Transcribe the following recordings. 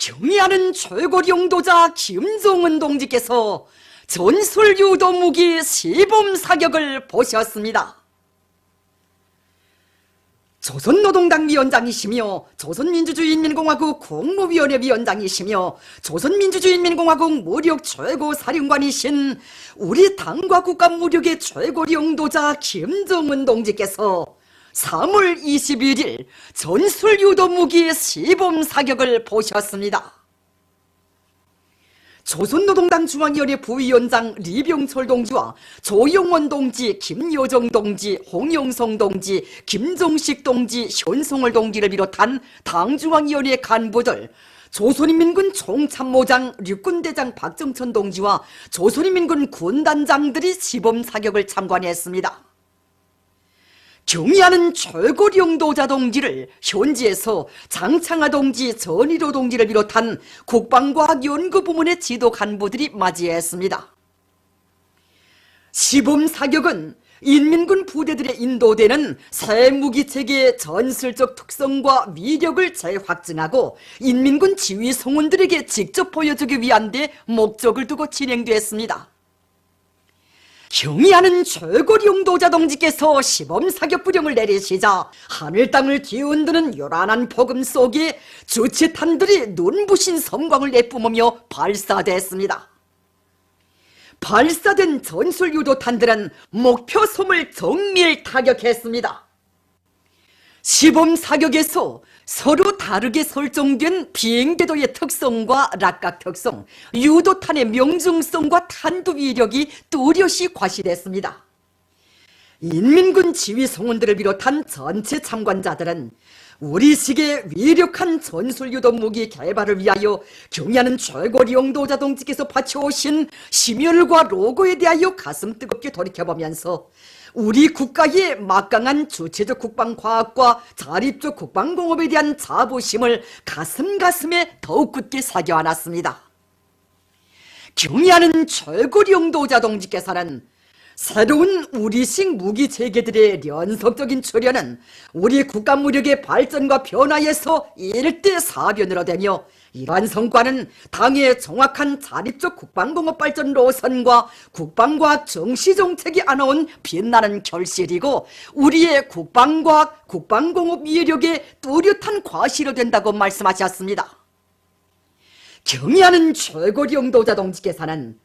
경의하는 최고 영도자 김정은 동지께서 전술유도무기 시범사격을 보셨습니다. 조선노동당 위원장이시며 조선민주주의인민공화국 국무위원회 위원장이시며 조선민주주의인민공화국 무력 최고사령관이신 우리 당과 국가 무력의 최고 영도자 김정은 동지께서 3월 21일 전술유도무기 시범사격을 보셨습니다. 조선노동당 중앙위원회 부위원장 리병철 동지와 조영원 동지, 김여정 동지, 홍영성 동지, 김정식 동지, 현성월 동지를 비롯한 당중앙위원회 간부들, 조선인민군 총참모장 육군대장 박정천 동지와 조선인민군 군단장들이 시범사격을 참관했습니다. 경의하는 최고 영도자 동지를 현지에서 장창하 동지, 전일호 동지를 비롯한 국방과학연구부문의 지도 간부들이 맞이했습니다. 시범사격은 인민군 부대들에 인도되는 새 무기체계의 전술적 특성과 위력을 재확증하고 인민군 지휘 성원들에게 직접 보여주기 위한 데 목적을 두고 진행됐습니다. 경의하는 최고 영도자 동지께서 시범사격 부령을 내리시자 하늘 땅을 뒤흔드는 요란한 폭음 속에 주치탄들이 눈부신 섬광을 내뿜으며 발사됐습니다. 발사된 전술유도탄들은 목표 섬을 정밀 타격했습니다. 시범사격에서 서로 다르게 설정된 비행궤도의 특성과 낙각 특성, 유도탄의 명중성과 탄두 위력이 뚜렷이 과시됐습니다. 인민군 지휘 성원들을 비롯한 전체 참관자들은 우리식의 위력한 전술유도 무기 개발을 위하여 경의하는 최고 영도자 동지께서 바쳐오신 심혈과 로고에 대하여 가슴 뜨겁게 돌이켜보면서 우리 국가의 막강한 주체적 국방과학과 자립적 국방공업에 대한 자부심을 가슴에 더욱 굳게 사겨안았습니다. 경의하는 최고 영도자 동지께서는 새로운 우리식 무기 체계들의 연속적인 출현은 우리 국가 무력의 발전과 변화에서 일대사변으로 되며 이러한 성과는 당의 정확한 자립적 국방공업 발전 노선과 국방과학 정시정책이 안아온 빛나는 결실이고 우리의 국방과학, 국방공업 위력의 뚜렷한 과시로 된다고 말씀하셨습니다. 경의하는 최고 영도자 동지께서는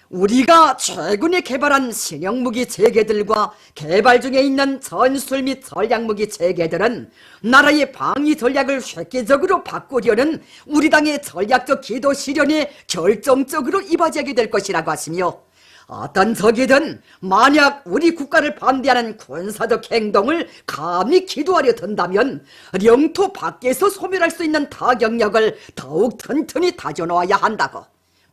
우리가 최근에 개발한 신형무기 체계들과 개발 중에 있는 전술 및 전략무기 체계들은 나라의 방위 전략을 획기적으로 바꾸려는 우리 당의 전략적 기도 실현에 결정적으로 이바지하게 될 것이라고 하시며 어떤 적이든 만약 우리 국가를 반대하는 군사적 행동을 감히 기도하려 든다면 영토 밖에서 소멸할 수 있는 타격력을 더욱 튼튼히 다져놓아야 한다고.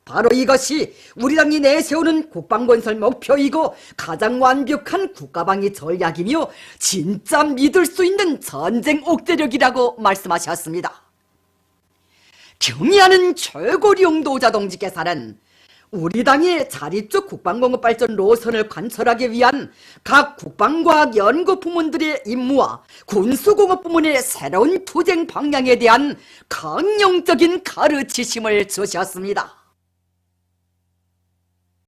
바로 이것이 우리 당이 내세우는 국방건설 목표이고 가장 완벽한 국가방위 전략이며 진짜 믿을 수 있는 전쟁 옥대력이라고 말씀하셨습니다. 경의하는 최고 영도자 동지께서는 우리 당의 자립적 국방공업 발전 노선을 관철하기 위한 각 국방과학 연구 부문들의 임무와 군수공업 부문의 새로운 투쟁 방향에 대한 강령적인 가르치심을 주셨습니다.